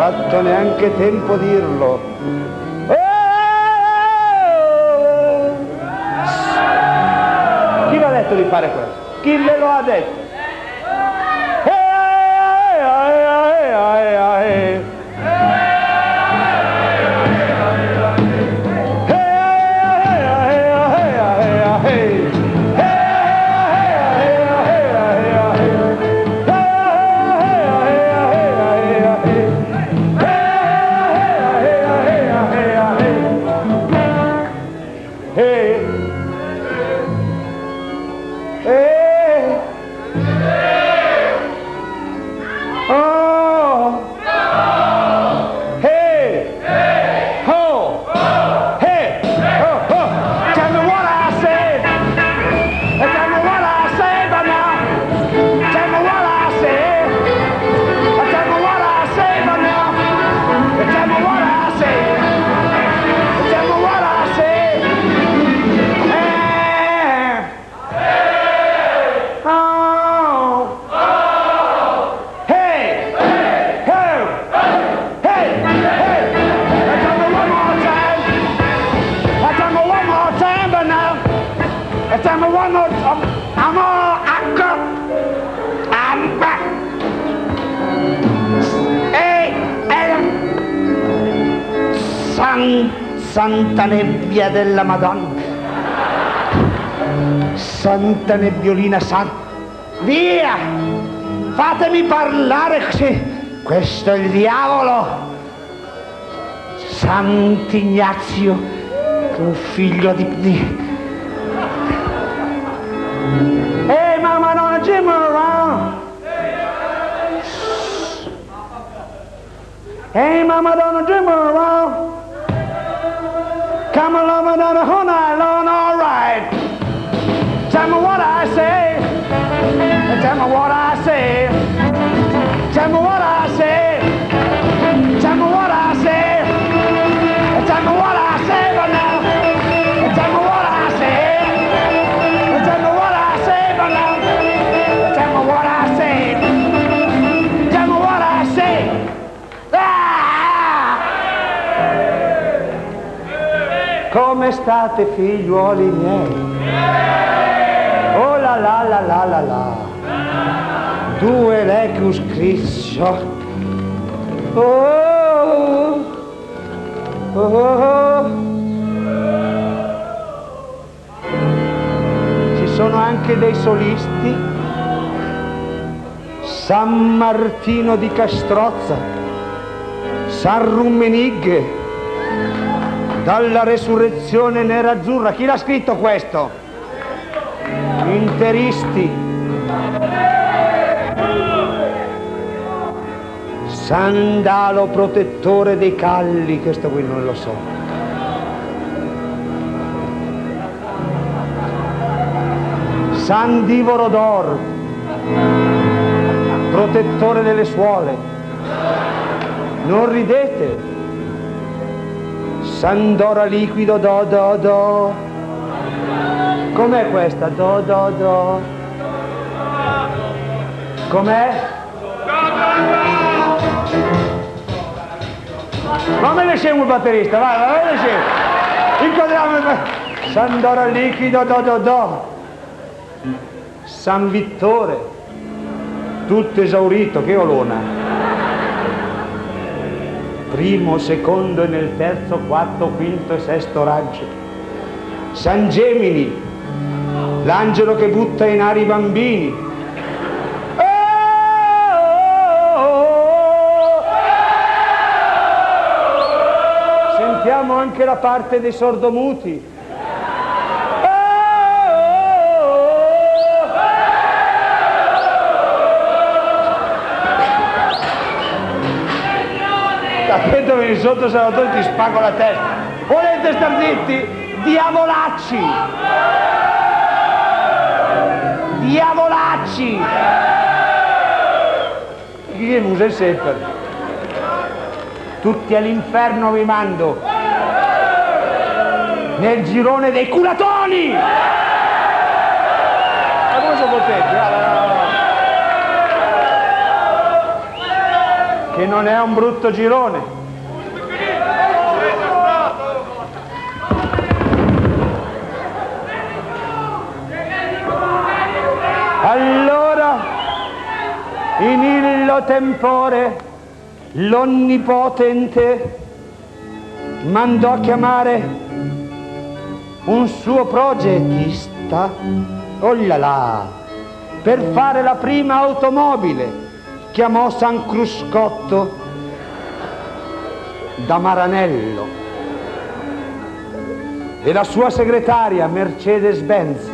fatto neanche tempo a dirlo. Chi l'ha detto di fare questo? Chi le lo ha detto? Santa nebbia della Madonna, santa nebbiolina santa, via, fatemi parlare così, questo è il diavolo, Sant'Ignazio, un figlio di... Hey mama, don't jim around. Hey mama, don't jim around. Come along down the whole night long, all right. Tell me what I say. Tell me what I say. Tell me what I say. Tell me what I say. Tell me what I say, but now. Tell me what I say. Tell me what I say, but now. Tell me what I say. Tell me what I say. Come state, figliuoli miei? Oh la la la la la la. Due lecus Christo. Oh, oh, oh. Ci sono anche dei solisti. San Martino di Castrozza, San Rummenigge, dalla resurrezione nerazzurra. Chi l'ha scritto questo? Interisti. Sandalo protettore dei calli, questo qui non lo so. San Divoro d'Or, protettore delle suole. Non ridete. Sandora liquido do do do. Com'è questa? Do do do. Com'è? Ma me ne scemo il batterista, vai, me ne scemo. Inquadriamo il... Sandora liquido do do do. San Vittore, tutto esaurito, che olona. Primo, secondo e nel terzo, quarto, quinto e sesto raggio. San Gemini, l'angelo che butta in aria i bambini. Sentiamo anche la parte dei sordomuti. Attento sotto Salvatore ti spago la testa. Volete star zitti? Diavolacci! Diavolacci! Chi usa il sempre? Tutti all'inferno vi mando! Nel girone dei culatoni! Ma come sono potenti? che non è un brutto girone. Allora, in illo tempore, l'Onnipotente mandò a chiamare un suo progettista, oh là là, per fare la prima automobile. Chiamò San Cruscotto da Maranello e la sua segretaria Mercedes-Benz.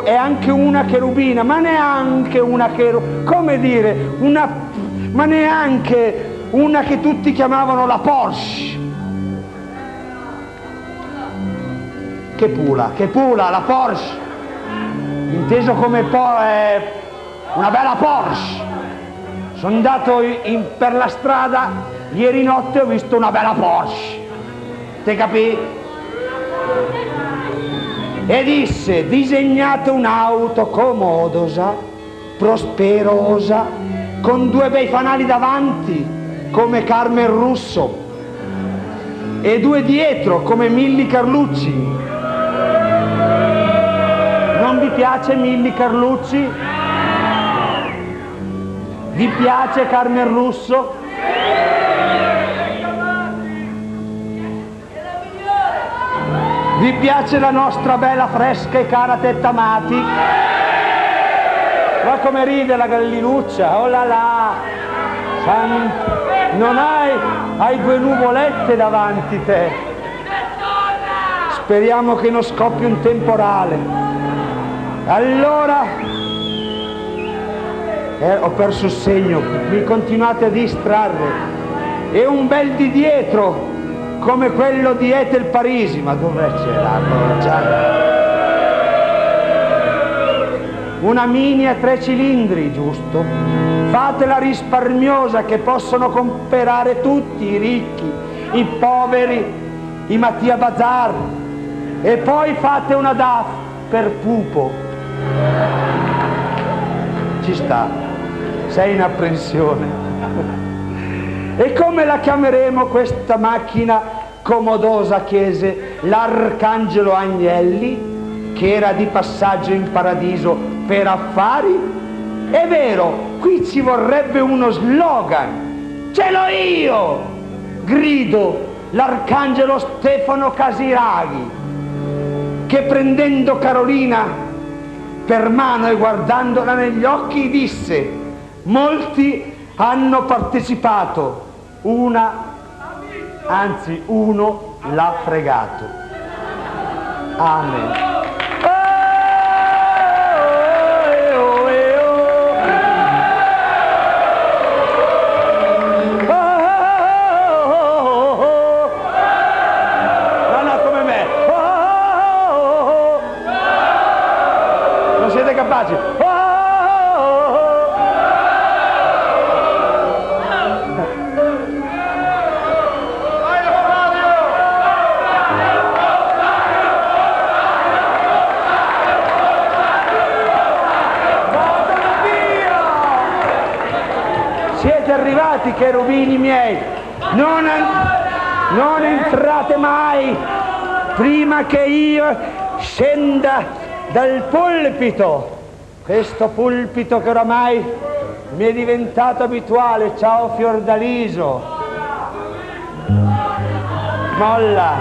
È anche una cherubina, ma neanche una come dire, ma neanche una che tutti chiamavano la Porsche. Che pula, la Porsche, inteso come una bella Porsche. Sono andato per la strada ieri notte e ho visto una bella Porsche, te capì? E disse: disegnate un'auto comodosa, prosperosa, con 2 bei fanali davanti come Carmen Russo e 2 dietro come Milly Carlucci. Non vi piace Milly Carlucci? Vi piace Carmen Russo? Vi piace la nostra bella fresca e cara Tetta Mati? Ma come ride la gallinuccia, oh là là! Non hai 2 nuvolette davanti te. Speriamo che non scoppi un temporale. Allora, ho perso il segno, mi continuate a distrarre. E un bel di dietro, come quello di Ethel Parisi, ma dov'è c'era? Una Mini a 3 cilindri, giusto? Fatela risparmiosa che possono comprare tutti, i ricchi, i poveri, i Mattia Bazar. E poi fate una DAF per Pupo. Ci sta, sei in apprensione. E come la chiameremo questa macchina comodosa? Chiese l'Arcangelo Agnelli, che era di passaggio in paradiso per affari. È vero, qui ci vorrebbe uno slogan. Ce l'ho io! Grido l'Arcangelo Stefano Casiraghi, che prendendo Carolina per mano e guardandola negli occhi disse: molti hanno partecipato, uno l'ha fregato. Amen. Non siete capaci? Siete arrivati, cherubini miei, non entrate mai prima che io scenda dal pulpito, questo pulpito che oramai mi è diventato abituale. Ciao Fiordaliso, Molla,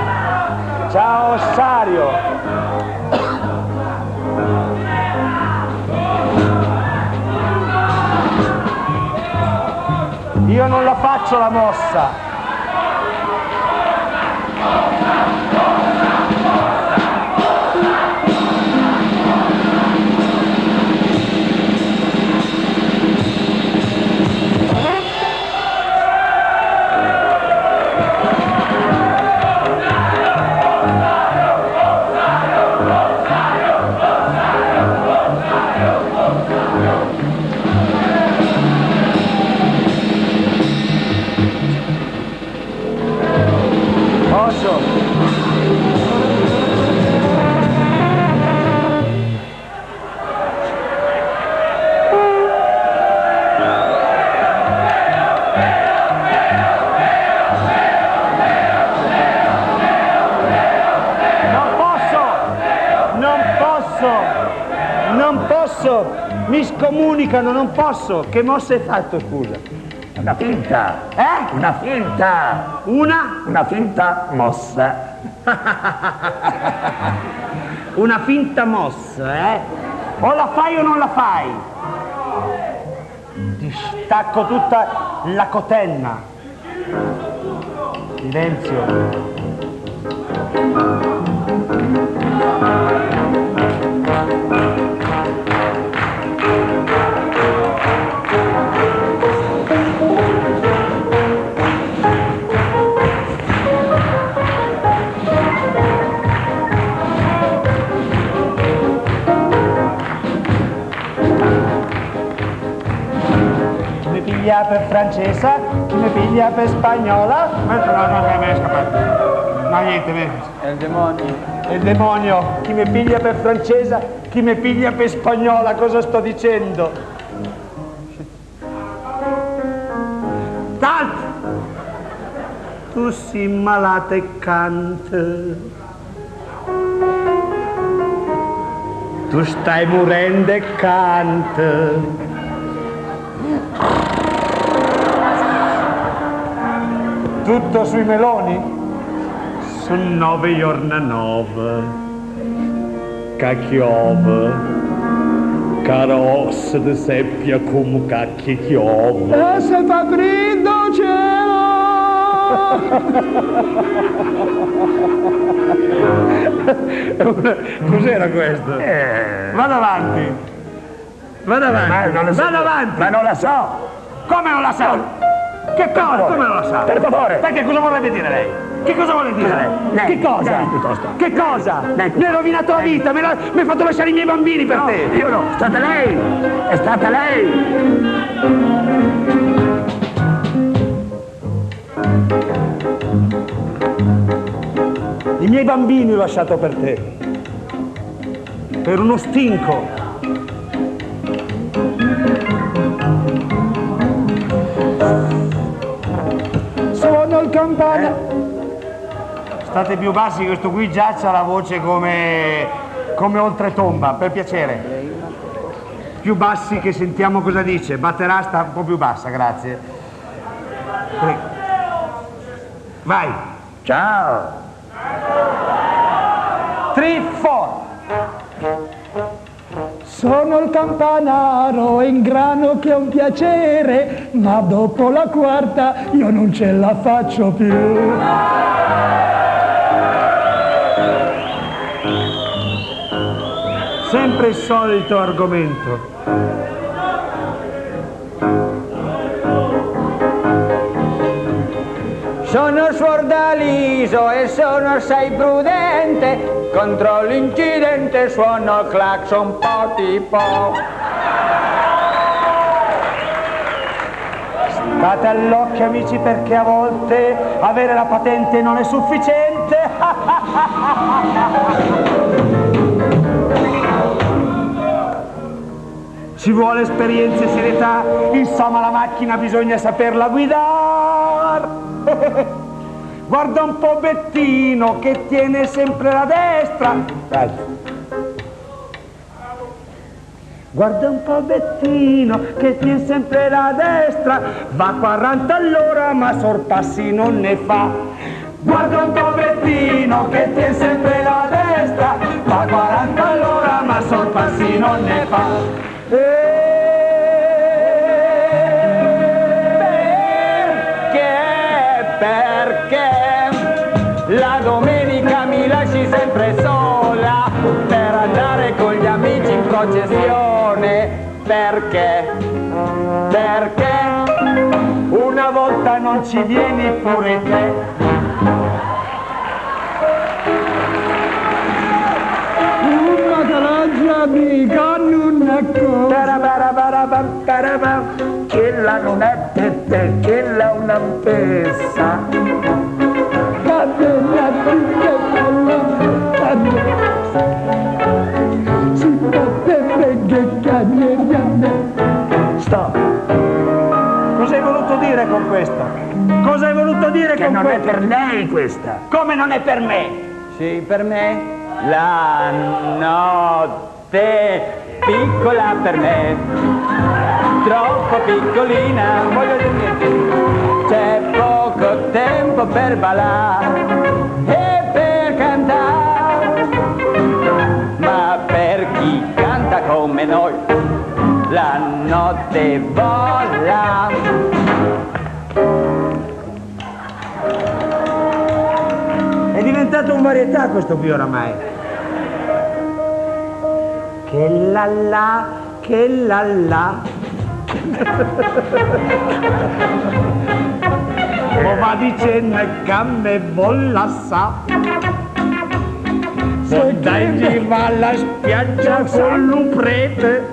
ciao Ossario. Io non la faccio la mossa. Mi scomunicano, non posso. Che mossa hai fatto, scusa? Una finta. Una finta. Una finta mossa. Una finta mossa, eh? O la fai o non la fai? Ti stacco tutta la cotenna. Silenzio. Per francese, chi mi piglia per spagnola. No, mi è scappato. No, niente, È il demonio. È il demonio. Chi mi piglia per francese, chi mi piglia per spagnola. Cosa sto dicendo? Halt! Tu sei malata e canta. Tu stai morendo e canta. Tutto sui meloni? Sono 9 giorni a 9. Cacchiove. Carosse di seppia come cacchi chiove. E se fa freddo cielo! Cos'era questo? Vado avanti. Vado avanti. Vado avanti. Ma non la so. Come non la sa? Che cosa? Come non la sa? Per favore. Perché cosa vorrebbe dire lei? Che cosa vuole dire lei? Che cosa? Piuttosto. Che cosa? Mi hai rovinato la vita, mi hai fatto lasciare i miei bambini per te. Io no, è stata lei. È stata lei. I miei bambini ho lasciato per te. Per uno stinco. Suono il campana. State più bassi, questo qui già c'ha la voce come oltretomba, per piacere. Più bassi che sentiamo cosa dice. Batterà sta un po' più bassa, grazie. Vai. Ciao. 3, 4. Sono il campanaro in grano che è un piacere, ma dopo la quarta io non ce la faccio più. Sempre il solito argomento. Sono Sordaliso e sono assai prudente, contro l'incidente suono il clacson po' tipo. State all'occhio amici perché a volte avere la patente non è sufficiente. Ci vuole esperienza e serietà, insomma la macchina bisogna saperla guidare. Guarda un po' Bettino che tiene sempre la destra. Dai. Guarda un po' Bettino che tiene sempre la destra, va a 40 all'ora ma sorpassi non ne fa. Guarda un po' Bettino che tiene sempre la destra, va a 40 all'ora ma sorpassi non ne fa. Perché la domenica mi lasci sempre sola per andare con gli amici in processione. Perché? Perché Una volta non ci vieni pure te. Una caloggia amica non è cosa. Quella non è tette, quella è una pessa. Stop. Cosa hai voluto dire con questo? Cosa hai voluto dire Che con non è questo? per lei questa. Come non è per me? sì, per me la notte piccola per me, troppo piccolina, voglio dire, c'è poco tempo per ballare e per cantare, ma per chi canta come noi la notte vola. È diventato un varietà questo qui oramai. Che la la, che la la. O va dicendo che a me vola sa. Dai in riva alla spiaggia con un prete.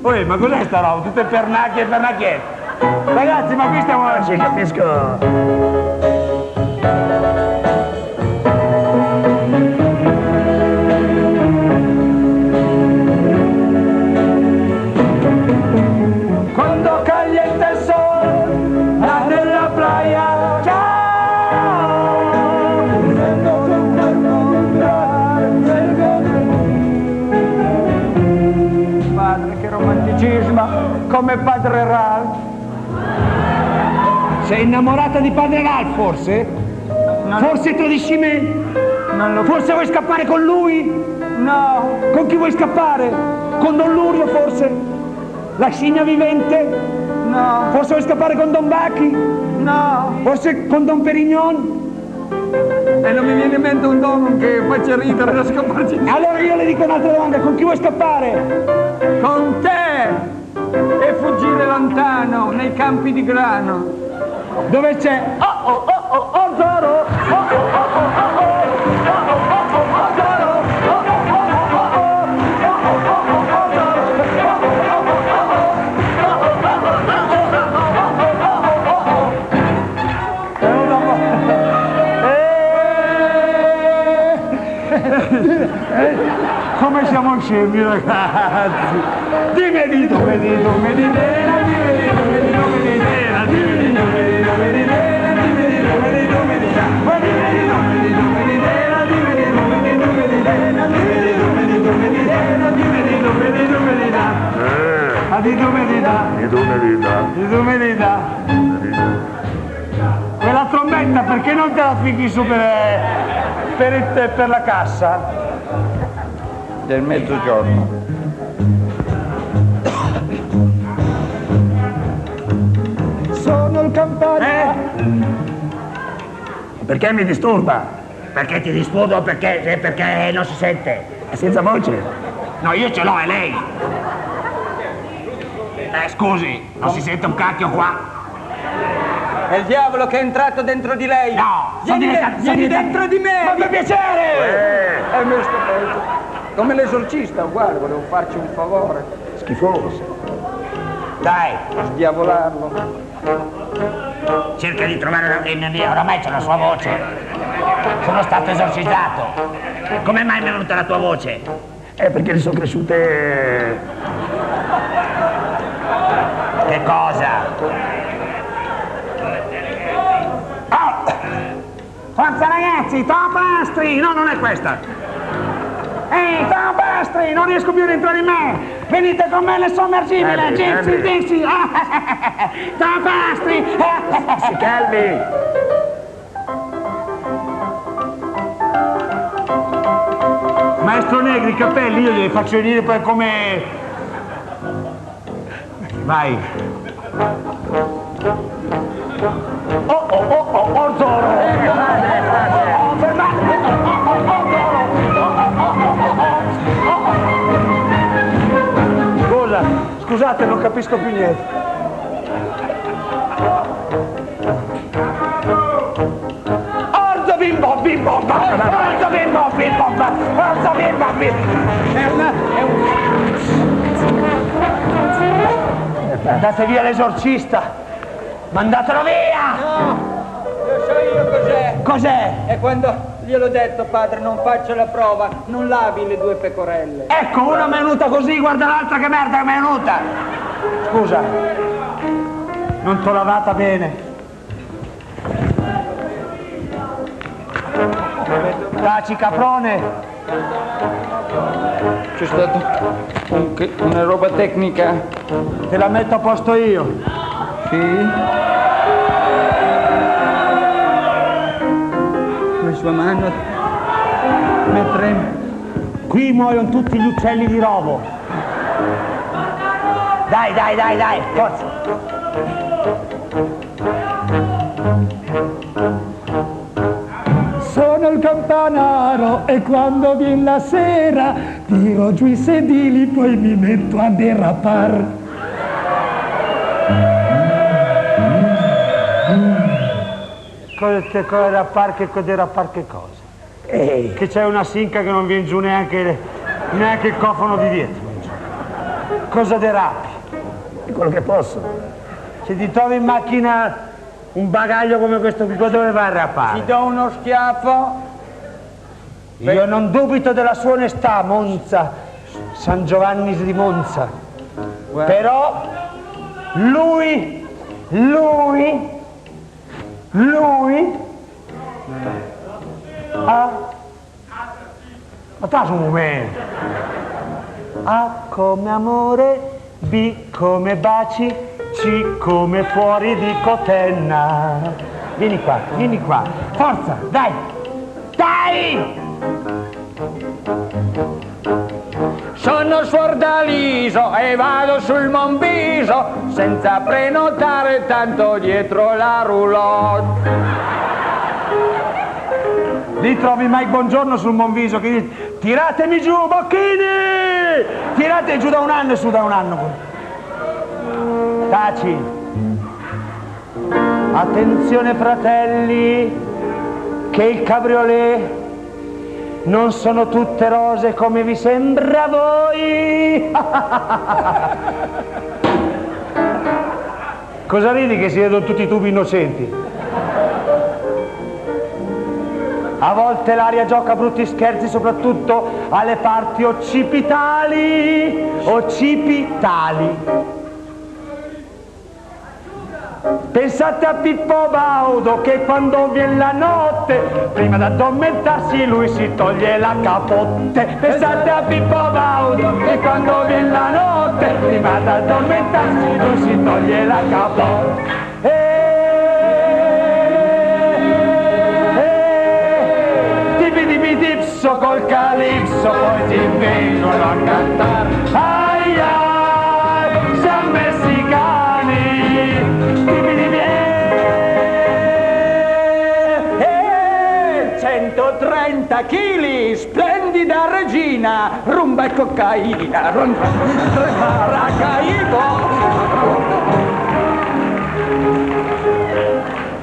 Uè, ma cos'è sta roba? Tutte pernacchie e pernacchiette. Ragazzi, ma qui stiamo... Sì, capisco. Cuando calienta el sol, en la playa, chao. Prendo tu cuerpo, Padre, che romanticismo, come padre Ralph. Sei innamorata di padre Ralph, forse? Forse tradisci me? Non lo Forse vuoi scappare con lui? No, Con chi vuoi scappare? Con Don Lurio, forse? La scimmia vivente? no, Forse vuoi scappare con Don Bacchi? no. Forse con Don Perignon? E non mi viene in mente un dono che faccia ridere da scapparci. Allora io le dico un'altra domanda, con chi vuoi scappare? Con te! E fuggire lontano, nei campi di grano. Dove c'è? Zoro! Come siamo scemi, ragazzi! Dimmi di dove, di dove, di nera, dimmi di dove, di dove, di nera, dimmi di dove, di dove, di nera, dimmi di dove, di dove, di nera, dimmi di dove, di dove, di nera, dimmi di dove, di dove, di nera, dimmi di dove, di dove, di nera, dimmi di dove, di dove, di nera. Ah, di dove di dà? Di dove di dà? Quella trombetta perché non te la fichi su per la cassa? Del mezzogiorno. sono il campano. Perché mi disturba? Perché ti disturbo? Perché non si sente? È senza voce? No, io ce l'ho, è lei. Scusi, non si sente un cacchio qua? È il diavolo che è entrato dentro di lei. No! Vieni dentro di me. Ma per piacere! È il mio stupendo. Come l'esorcista, guarda, volevo farci un favore. Schifoso. Dai, Sdiavolarlo. cerca di trovare oramai c'è la sua voce. Sono stato esorcizzato. Come mai mi è venuta la tua voce? Perché le sono cresciute... Che cosa? Oh! Forza ragazzi, Topastri! No, non è questa! Ehi, Topastri! Non riesco più a entrare in me! Venite con me nel sommergibile! Gypsy! Topastri! Si calmi! Maestro Negri, i capelli io glieli faccio venire poi come... Vai! Oh, Zoro! Fermate! Scusa, scusate, non capisco più niente. Orzo bimbo, bimbo, orzo bimbo, bimbo, orzo bimbo, bimbo. Andate via l'esorcista! Mandatelo via! No, lo so io cos'è. Cos'è? E quando gliel'ho detto, padre, non faccio la prova, non lavi le due pecorelle. Ecco, una mi è venuta così, guarda l'altra che merda che mi è venuta! Scusa, non t'ho lavata bene. Taci caprone! C'è stata una roba tecnica. Te la metto a posto io. Sì. La sua mano mi trema. Qui muoiono tutti gli uccelli di rovo. Dai, forza. Sono il campanaro e quando viene la sera tiro giù i sedili, poi mi metto a derapar. Cosa derapar, che cosa? Che c'è una sinca che non viene giù neanche il cofano di dietro. Cosa derapi? Quello che posso. Se ti trovi in macchina un bagaglio come questo qui, dove vai a rapare? Ti do uno schiaffo. Io non dubito della sua onestà, Monza, San Giovanni di Monza. Guarda. Però lui ha... Aspetta un momento. A come amore, B come baci, C come fuori di Cotenna. Vieni qua, forza, dai! Sono Sfordaliso e vado sul Monviso senza prenotare, tanto dietro la roulotte. Lì trovi Mike Bongiorno sul Monviso che dice: tiratemi giù, Bocchini! Tirate giù da un anno e su da un anno. Taci. Attenzione fratelli, che il cabriolet non sono tutte rose come vi sembra a voi. Cosa ridi che si vedono tutti i tubi innocenti? A volte l'aria gioca brutti scherzi, soprattutto alle parti occipitali. Pensate a Pippo Baudo che quando viene la notte, prima d'addormentarsi lui si toglie la capote. Pensate a Pippo Baudo che quando viene la notte, prima d'addormentarsi lui si toglie la capote. Tipso col calipso, poi ti vengono a cantare. Ai ai, siamo messicani. 130 kg, splendida regina, rumba e cocaina, Maracaibo.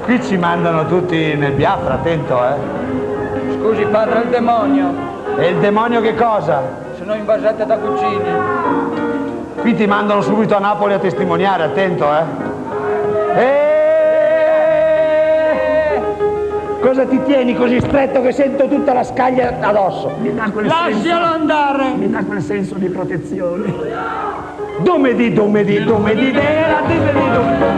Qui ci mandano tutti nel Biafra, attento, Scusi padre, il demonio. E il demonio che cosa? Sono invasate da cucini. Qui ti mandano subito a Napoli a testimoniare, attento, Cosa ti tieni così stretto che sento tutta la scaglia addosso? Lascialo andare! Mi dà quel senso di protezione. Dumedi, dumedi, dumedi, dera, dumedi, dumedi.